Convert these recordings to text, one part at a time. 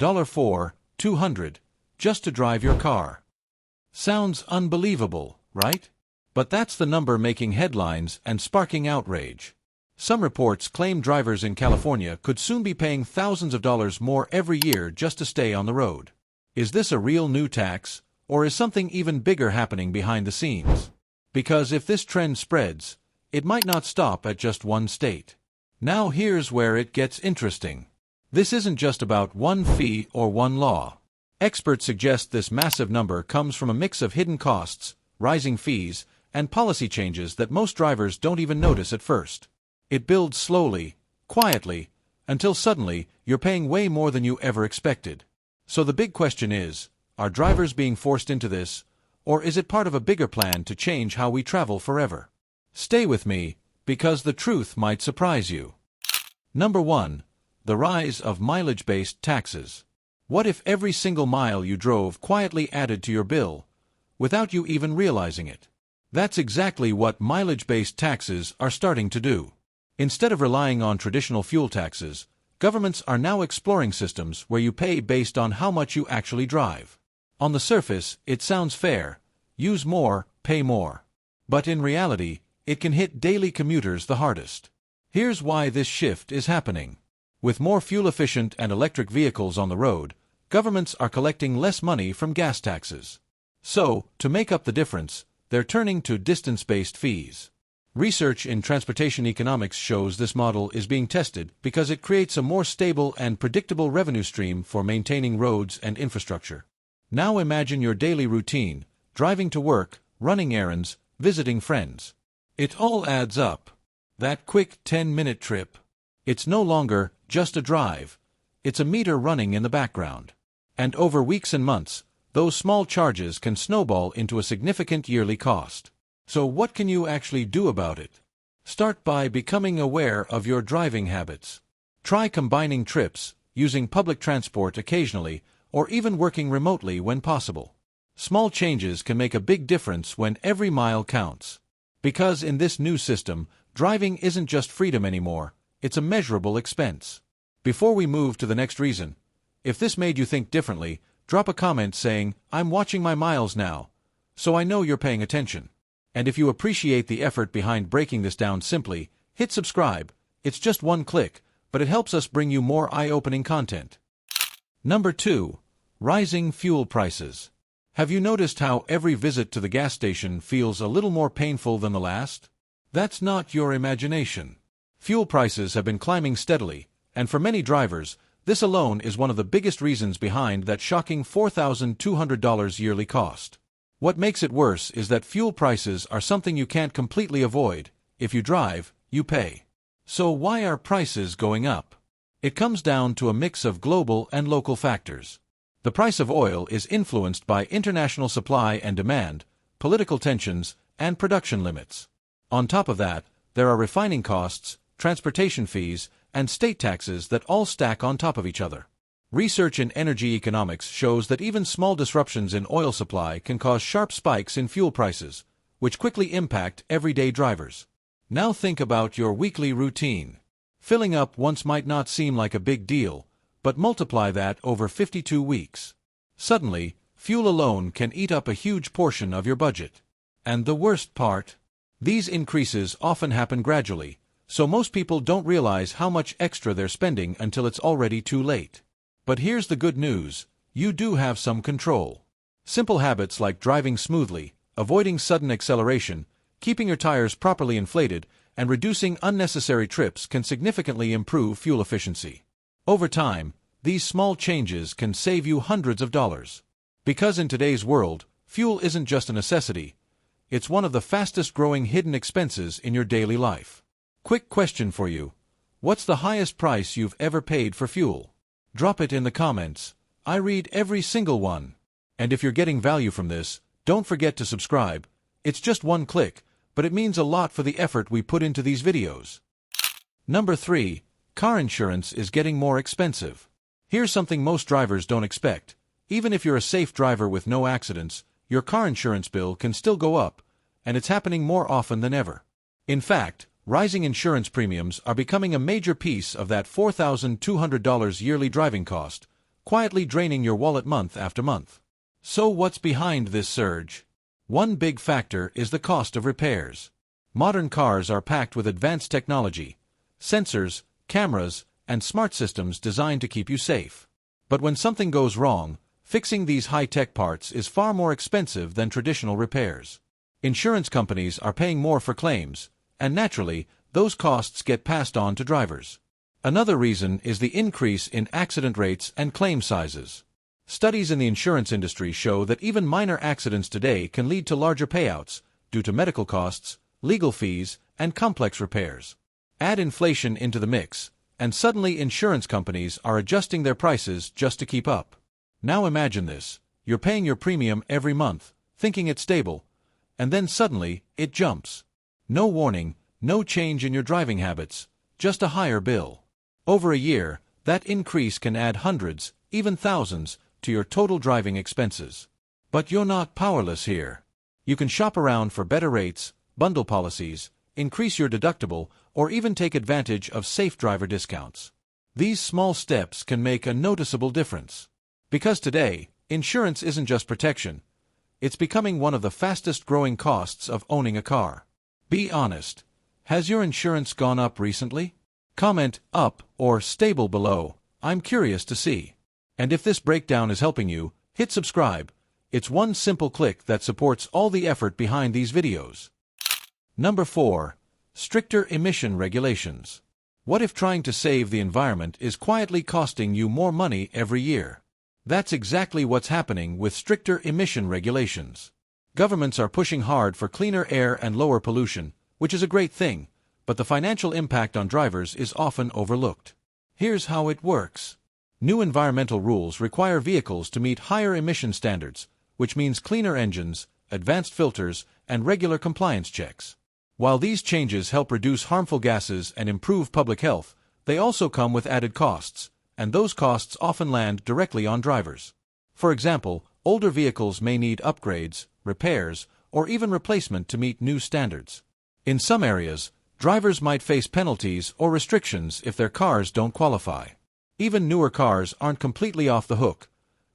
$4, $200, just to drive your car. Sounds unbelievable, right? But that's the number making headlines and sparking outrage. Some reports claim drivers in California could soon be paying thousands of dollars more every year just to stay on the road. Is this a real new tax, or is something even bigger happening behind the scenes? Because if this trend spreads, it might not stop at just one state. Now here's where it gets interesting. This isn't just about one fee or one law. Experts suggest this massive number comes from a mix of hidden costs, rising fees, and policy changes that most drivers don't even notice at first. It builds slowly, quietly, until suddenly you're paying way more than you ever expected. So the big question is, are drivers being forced into this, or is it part of a bigger plan to change how we travel forever? Stay with me, because the truth might surprise you. Number 1. The rise of mileage-based taxes. What if every single mile you drove quietly added to your bill, without you even realizing it? That's exactly what mileage-based taxes are starting to do. Instead of relying on traditional fuel taxes, governments are now exploring systems where you pay based on how much you actually drive. On the surface, it sounds fair: use more, pay more. But in reality, it can hit daily commuters the hardest. Here's why this shift is happening. With more fuel-efficient and electric vehicles on the road, governments are collecting less money from gas taxes. So, to make up the difference, they're turning to distance-based fees. Research in transportation economics shows this model is being tested because it creates a more stable and predictable revenue stream for maintaining roads and infrastructure. Now imagine your daily routine: driving to work, running errands, visiting friends. It all adds up. That quick 10-minute trip. It's no longer just a drive. It's a meter running in the background. And over weeks and months, those small charges can snowball into a significant yearly cost. So what can you actually do about it? Start by becoming aware of your driving habits. Try combining trips, using public transport occasionally, or even working remotely when possible. Small changes can make a big difference when every mile counts. Because in this new system, driving isn't just freedom anymore, it's a measurable expense. Before we move to the next reason, if this made you think differently, drop a comment saying, "I'm watching my miles now," so I know you're paying attention. And if you appreciate the effort behind breaking this down simply, hit subscribe. It's just one click, but it helps us bring you more eye-opening content. Number 2. Rising fuel prices. Have you noticed how every visit to the gas station feels a little more painful than the last? That's not your imagination. Fuel prices have been climbing steadily, and for many drivers, this alone is one of the biggest reasons behind that shocking $4,200 yearly cost. What makes it worse is that fuel prices are something you can't completely avoid. If you drive, you pay. So why are prices going up? It comes down to a mix of global and local factors. The price of oil is influenced by international supply and demand, political tensions, and production limits. On top of that, there are refining costs, transportation fees, and state taxes that all stack on top of each other. Research in energy economics shows that even small disruptions in oil supply can cause sharp spikes in fuel prices, which quickly impact everyday drivers. Now think about your weekly routine. Filling up once might not seem like a big deal, but multiply that over 52 weeks. Suddenly, fuel alone can eat up a huge portion of your budget. And the worst part? These increases often happen gradually, so most people don't realize how much extra they're spending until it's already too late. But here's the good news: you do have some control. Simple habits like driving smoothly, avoiding sudden acceleration, keeping your tires properly inflated, and reducing unnecessary trips can significantly improve fuel efficiency. Over time, these small changes can save you hundreds of dollars. Because in today's world, fuel isn't just a necessity, it's one of the fastest-growing hidden expenses in your daily life. Quick question for you: what's the highest price you've ever paid for fuel? Drop it in the comments. I read every single one. And if you're getting value from this, don't forget to subscribe. It's just one click, but it means a lot for the effort we put into these videos. Number 3. Car insurance is getting more expensive. Here's something most drivers don't expect. Even if you're a safe driver with no accidents, your car insurance bill can still go up, and it's happening more often than ever. In fact, rising insurance premiums are becoming a major piece of that $4,200 yearly driving cost, quietly draining your wallet month after month. So what's behind this surge? One big factor is the cost of repairs. Modern cars are packed with advanced technology, sensors, cameras, and smart systems designed to keep you safe. But when something goes wrong, fixing these high-tech parts is far more expensive than traditional repairs. Insurance companies are paying more for claims, and naturally, those costs get passed on to drivers. Another reason is the increase in accident rates and claim sizes. Studies in the insurance industry show that even minor accidents today can lead to larger payouts due to medical costs, legal fees, and complex repairs. Add inflation into the mix, and suddenly insurance companies are adjusting their prices just to keep up. Now imagine this: you're paying your premium every month, thinking it's stable, and then suddenly it jumps. No warning, no change in your driving habits, just a higher bill. Over a year, that increase can add hundreds, even thousands, to your total driving expenses. But you're not powerless here. You can shop around for better rates, bundle policies, increase your deductible, or even take advantage of safe driver discounts. These small steps can make a noticeable difference. Because today, insurance isn't just protection. It's becoming one of the fastest-growing costs of owning a car. Be honest. Has your insurance gone up recently? Comment up or stable below. I'm curious to see. And if this breakdown is helping you, hit subscribe. It's one simple click that supports all the effort behind these videos. Number 4. Stricter emission regulations. What if trying to save the environment is quietly costing you more money every year? That's exactly what's happening with stricter emission regulations. Governments are pushing hard for cleaner air and lower pollution, which is a great thing, but the financial impact on drivers is often overlooked. Here's how it works. New environmental rules require vehicles to meet higher emission standards, which means cleaner engines, advanced filters, and regular compliance checks. While these changes help reduce harmful gases and improve public health, they also come with added costs, and those costs often land directly on drivers. For example, older vehicles may need upgrades, repairs, or even replacement to meet new standards. In some areas, drivers might face penalties or restrictions if their cars don't qualify. Even newer cars aren't completely off the hook.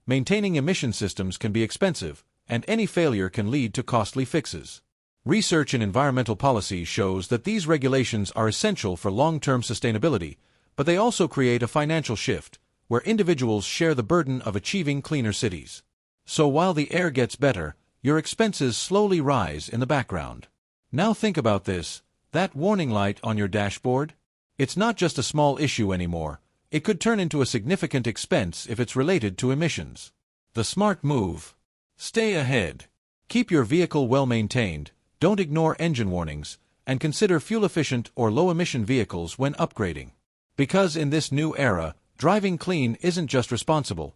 Maintaining emission systems can be expensive, and any failure can lead to costly fixes. Research in environmental policy shows that these regulations are essential for long-term sustainability, but they also create a financial shift, where individuals share the burden of achieving cleaner cities. So while the air gets better, your expenses slowly rise in the background. Now think about this: that warning light on your dashboard? It's not just a small issue anymore. It could turn into a significant expense if it's related to emissions. The smart move: stay ahead. Keep your vehicle well maintained, don't ignore engine warnings, and consider fuel-efficient or low-emission vehicles when upgrading. Because in this new era, driving clean isn't just responsible.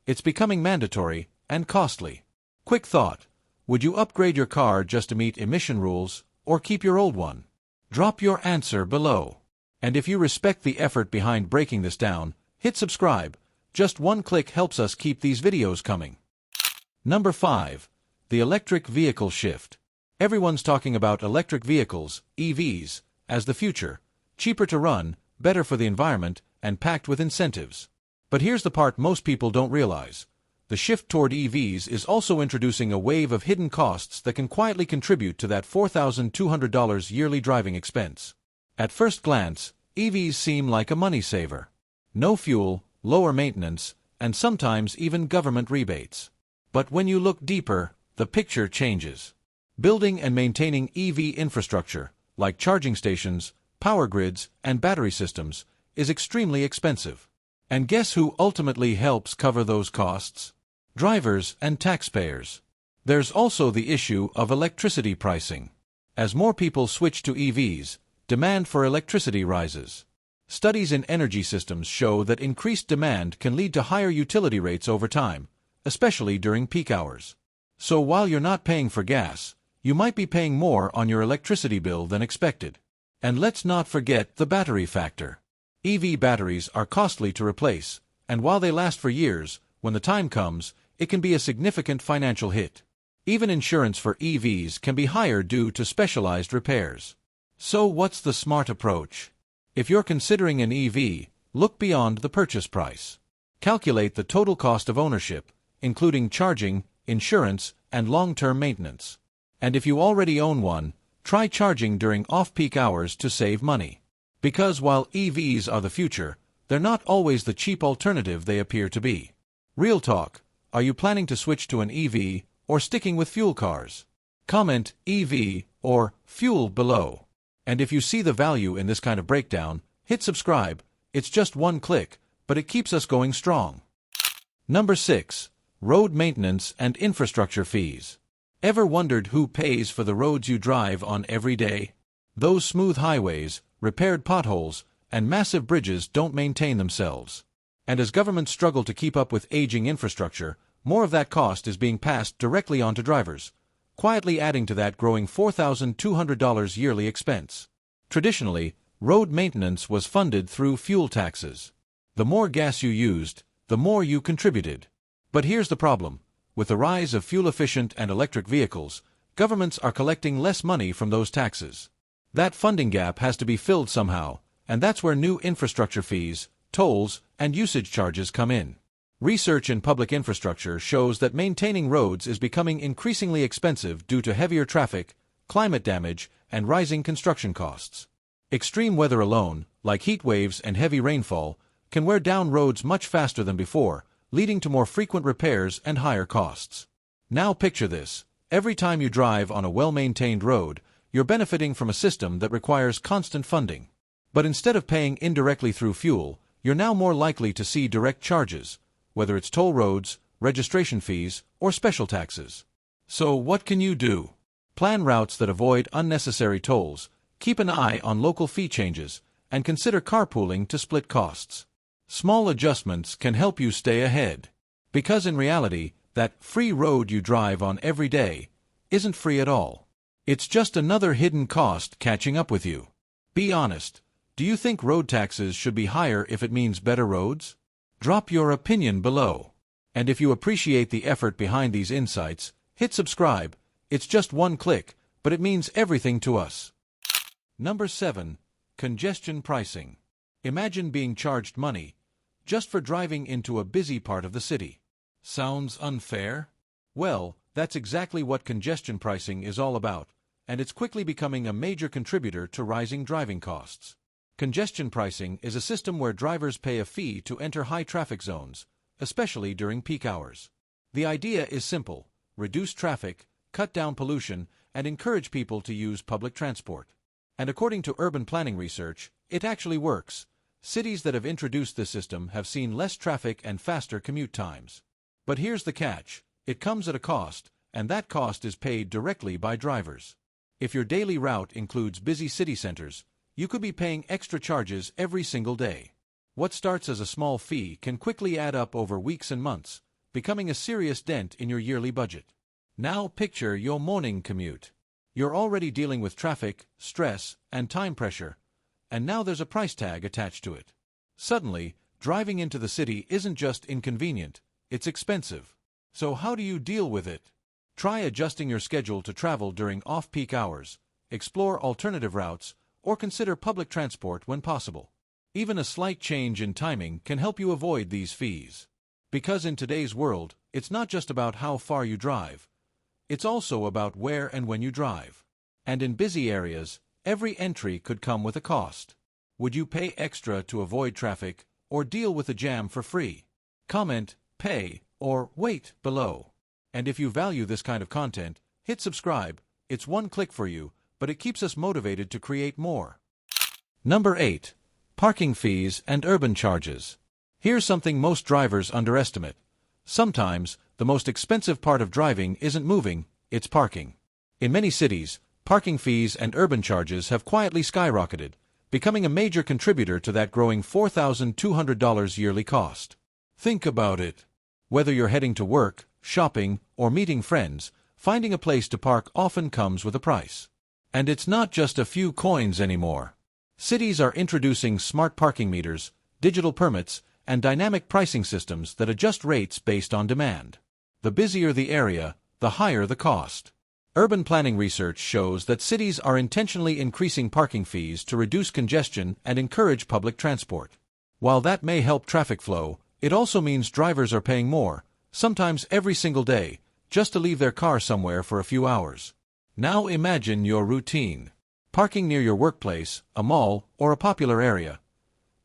It's becoming mandatory and costly. Quick thought: would you upgrade your car just to meet emission rules, or keep your old one? Drop your answer below. And if you respect the effort behind breaking this down, hit subscribe. Just one click helps us keep these videos coming. Number 5. The electric vehicle shift. Everyone's talking about electric vehicles, EVs, as the future: cheaper to run, better for the environment, and packed with incentives. But here's the part most people don't realize. The shift toward EVs is also introducing a wave of hidden costs that can quietly contribute to that $4,200 yearly driving expense. At first glance, EVs seem like a money saver. No fuel, lower maintenance, and sometimes even government rebates. But when you look deeper, the picture changes. Building and maintaining EV infrastructure, like charging stations, power grids, and battery systems, is extremely expensive. And guess who ultimately helps cover those costs? Drivers and taxpayers. There's also the issue of electricity pricing. As more people switch to EVs, demand for electricity rises. Studies in energy systems show that increased demand can lead to higher utility rates over time, especially during peak hours. So while you're not paying for gas, you might be paying more on your electricity bill than expected. And let's not forget the battery factor. EV batteries are costly to replace, and while they last for years, when the time comes, it can be a significant financial hit. Even insurance for EVs can be higher due to specialized repairs. So what's the smart approach? If you're considering an EV, look beyond the purchase price. Calculate the total cost of ownership, including charging, insurance, and long-term maintenance. And if you already own one, try charging during off-peak hours to save money. Because while EVs are the future, they're not always the cheap alternative they appear to be. Real talk, are you planning to switch to an EV or sticking with fuel cars? Comment EV or fuel below. And if you see the value in this kind of breakdown, hit subscribe. It's just one click, but it keeps us going strong. Number 6. Road maintenance and infrastructure fees. Ever wondered who pays for the roads you drive on every day? Those smooth highways, repaired potholes, and massive bridges don't maintain themselves. And as governments struggle to keep up with aging infrastructure, more of that cost is being passed directly onto drivers, quietly adding to that growing $4,200 yearly expense. Traditionally, road maintenance was funded through fuel taxes. The more gas you used, the more you contributed. But here's the problem. With the rise of fuel-efficient and electric vehicles, governments are collecting less money from those taxes. That funding gap has to be filled somehow, and that's where new infrastructure fees, tolls, and usage charges come in. Research in public infrastructure shows that maintaining roads is becoming increasingly expensive due to heavier traffic, climate damage, and rising construction costs. Extreme weather alone, like heat waves and heavy rainfall, can wear down roads much faster than before, leading to more frequent repairs and higher costs. Now picture this. Every time you drive on a well-maintained road, you're benefiting from a system that requires constant funding. But instead of paying indirectly through fuel, you're now more likely to see direct charges, whether it's toll roads, registration fees, or special taxes. So what can you do? Plan routes that avoid unnecessary tolls, keep an eye on local fee changes, and consider carpooling to split costs. Small adjustments can help you stay ahead. Because in reality, that free road you drive on every day isn't free at all. It's just another hidden cost catching up with you. Be honest. Do you think road taxes should be higher if it means better roads? Drop your opinion below. And if you appreciate the effort behind these insights, hit subscribe. It's just one click, but it means everything to us. Number 7. Congestion pricing. Imagine being charged money just for driving into a busy part of the city. Sounds unfair? Well, that's exactly what congestion pricing is all about, and it's quickly becoming a major contributor to rising driving costs. Congestion pricing is a system where drivers pay a fee to enter high traffic zones, especially during peak hours. The idea is simple: reduce traffic, cut down pollution, and encourage people to use public transport. And according to urban planning research, it actually works. Cities that have introduced this system have seen less traffic and faster commute times. But here's the catch: it comes at a cost, and that cost is paid directly by drivers. If your daily route includes busy city centers, you could be paying extra charges every single day. What starts as a small fee can quickly add up over weeks and months, becoming a serious dent in your yearly budget. Now picture your morning commute. You're already dealing with traffic, stress, and time pressure, and now there's a price tag attached to it. Suddenly, driving into the city isn't just inconvenient, it's expensive. So how do you deal with it? Try adjusting your schedule to travel during off-peak hours, explore alternative routes, or consider public transport when possible. Even a slight change in timing can help you avoid these fees. Because in today's world, it's not just about how far you drive. It's also about where and when you drive. And in busy areas, every entry could come with a cost. Would you pay extra to avoid traffic, or deal with a jam for free? Comment, pay, or wait below. And if you value this kind of content, hit subscribe. It's one click for you, but it keeps us motivated to create more. Number 8. Parking fees and urban charges. Here's something most drivers underestimate. Sometimes, the most expensive part of driving isn't moving, it's parking. In many cities, parking fees and urban charges have quietly skyrocketed, becoming a major contributor to that growing $4,200 yearly cost. Think about it. Whether you're heading to work, shopping, or meeting friends, finding a place to park often comes with a price. And it's not just a few coins anymore. Cities are introducing smart parking meters, digital permits, and dynamic pricing systems that adjust rates based on demand. The busier the area, the higher the cost. Urban planning research shows that cities are intentionally increasing parking fees to reduce congestion and encourage public transport. While that may help traffic flow, It also means drivers are paying more, sometimes every single day, just to leave their car somewhere for a few hours. Now imagine your routine. Parking near your workplace, a mall, or a popular area.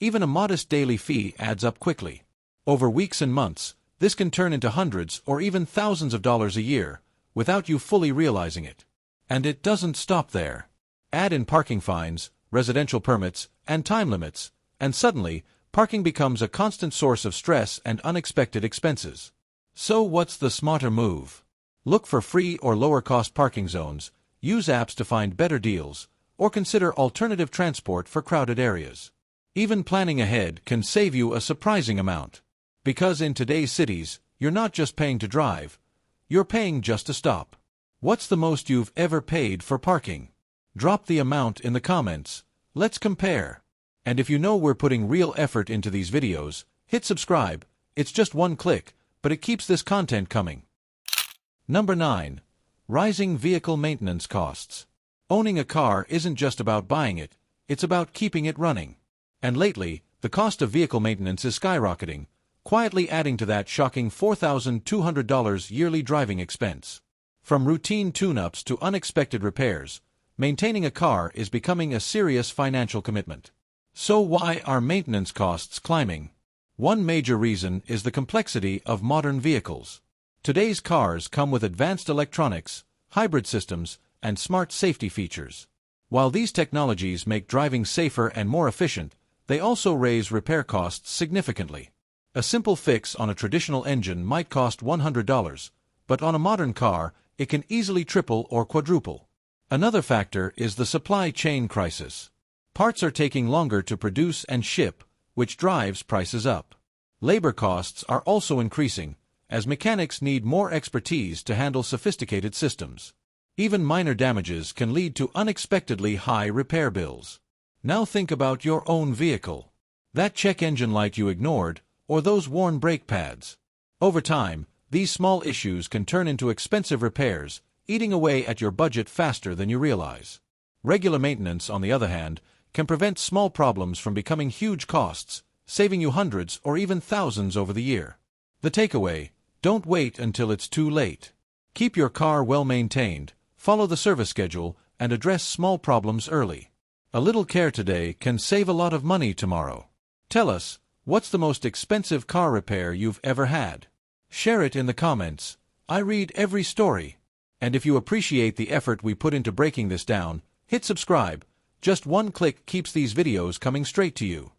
Even a modest daily fee adds up quickly. Over weeks and months, this can turn into hundreds or even thousands of dollars a year, without you fully realizing it. And it doesn't stop there. Add in parking fines, residential permits, and time limits, and suddenly, parking becomes a constant source of stress and unexpected expenses. So what's the smarter move? Look for free or lower-cost parking zones, use apps to find better deals, or consider alternative transport for crowded areas. Even planning ahead can save you a surprising amount. Because in today's cities, you're not just paying to drive, you're paying just to stop. What's the most you've ever paid for parking? Drop the amount in the comments. Let's compare. And if you know we're putting real effort into these videos, hit subscribe. It's just one click, but it keeps this content coming. Number 9. Rising vehicle maintenance costs. Owning a car isn't just about buying it, it's about keeping it running. And lately, the cost of vehicle maintenance is skyrocketing, quietly adding to that shocking $4,200 yearly driving expense. From routine tune-ups to unexpected repairs, maintaining a car is becoming a serious financial commitment. So why are maintenance costs climbing? One major reason is the complexity of modern vehicles. Today's cars come with advanced electronics, hybrid systems, and smart safety features. While these technologies make driving safer and more efficient, they also raise repair costs significantly. A simple fix on a traditional engine might cost $100, but on a modern car, it can easily triple or quadruple. Another factor is the supply chain crisis. Parts are taking longer to produce and ship, which drives prices up. Labor costs are also increasing, as mechanics need more expertise to handle sophisticated systems. Even minor damages can lead to unexpectedly high repair bills. Now think about your own vehicle. That check engine light you ignored, or those worn brake pads. Over time, these small issues can turn into expensive repairs, eating away at your budget faster than you realize. Regular maintenance, on the other hand, can prevent small problems from becoming huge costs, saving you hundreds or even thousands over the year. The takeaway: don't wait until it's too late. Keep your car well maintained, follow the service schedule, and address small problems early. A little care today can save a lot of money tomorrow. Tell us, what's the most expensive car repair you've ever had? Share it in the comments. I read every story. And if you appreciate the effort we put into breaking this down, hit subscribe. Just one click keeps these videos coming straight to you.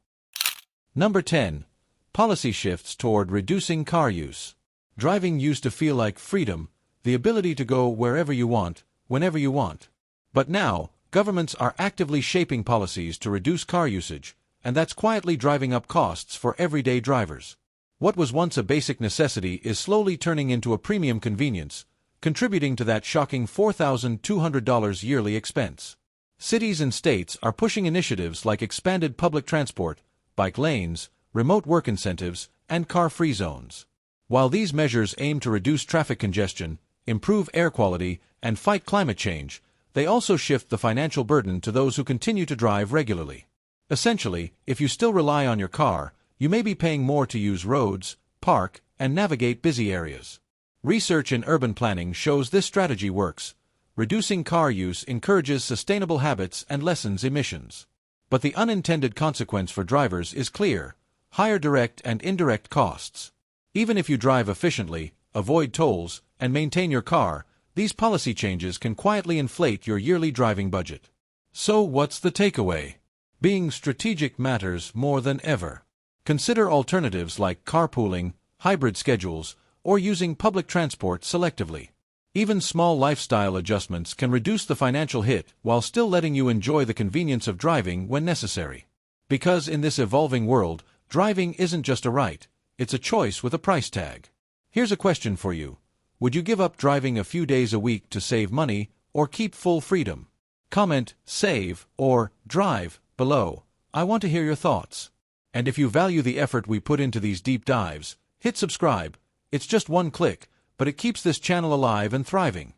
Number 10. Policy shifts toward reducing car use. Driving used to feel like freedom, the ability to go wherever you want, whenever you want. But now, governments are actively shaping policies to reduce car usage, and that's quietly driving up costs for everyday drivers. What was once a basic necessity is slowly turning into a premium convenience, contributing to that shocking $4,200 yearly expense. Cities and states are pushing initiatives like expanded public transport, bike lanes, remote work incentives, and car-free zones. While these measures aim to reduce traffic congestion, improve air quality, and fight climate change, they also shift the financial burden to those who continue to drive regularly. Essentially, if you still rely on your car, you may be paying more to use roads, park, and navigate busy areas. Research in urban planning shows this strategy works. Reducing car use encourages sustainable habits and lessens emissions. But the unintended consequence for drivers is clear: higher direct and indirect costs. Even if you drive efficiently, avoid tolls, and maintain your car, these policy changes can quietly inflate your yearly driving budget. So what's the takeaway? Being strategic matters more than ever. Consider alternatives like carpooling, hybrid schedules, or using public transport selectively. Even small lifestyle adjustments can reduce the financial hit while still letting you enjoy the convenience of driving when necessary. Because in this evolving world, driving isn't just a right, it's a choice with a price tag. Here's a question for you. Would you give up driving a few days a week to save money, or keep full freedom? Comment "save" or "drive" below. I want to hear your thoughts. And if you value the effort we put into these deep dives, hit subscribe. It's just one click, but it keeps this channel alive and thriving.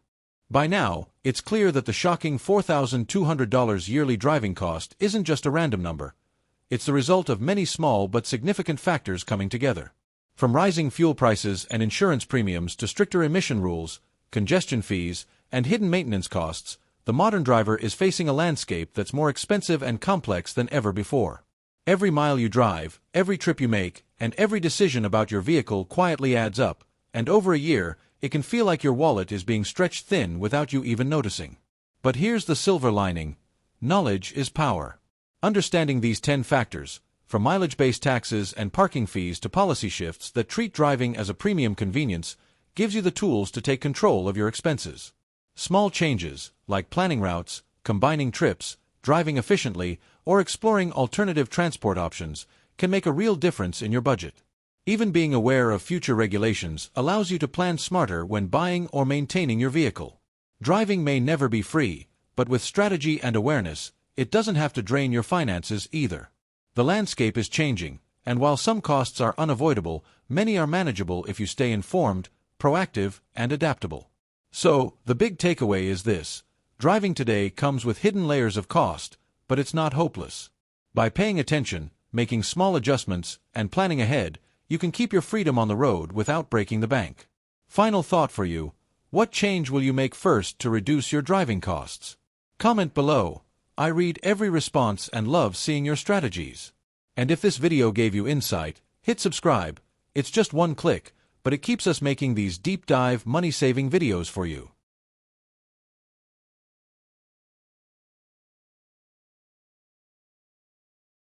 By now, it's clear that the shocking $4,200 yearly driving cost isn't just a random number. It's the result of many small but significant factors coming together. From rising fuel prices and insurance premiums to stricter emission rules, congestion fees, and hidden maintenance costs, the modern driver is facing a landscape that's more expensive and complex than ever before. Every mile you drive, every trip you make, and every decision about your vehicle quietly adds up, and over a year, it can feel like your wallet is being stretched thin without you even noticing. But here's the silver lining: knowledge is power. Understanding these 10 factors, from mileage-based taxes and parking fees to policy shifts that treat driving as a premium convenience, gives you the tools to take control of your expenses. Small changes, like planning routes, combining trips, driving efficiently, or exploring alternative transport options, can make a real difference in your budget. Even being aware of future regulations allows you to plan smarter when buying or maintaining your vehicle. Driving may never be free, but with strategy and awareness, it doesn't have to drain your finances either. The landscape is changing, and while some costs are unavoidable, many are manageable if you stay informed, proactive, and adaptable. So, the big takeaway is this: driving today comes with hidden layers of cost, but it's not hopeless. By paying attention, making small adjustments, and planning ahead, you can keep your freedom on the road without breaking the bank. Final thought for you: what change will you make first to reduce your driving costs? Comment below. I read every response and love seeing your strategies. And if this video gave you insight, hit subscribe. It's just one click, but it keeps us making these deep dive, money-saving videos for you.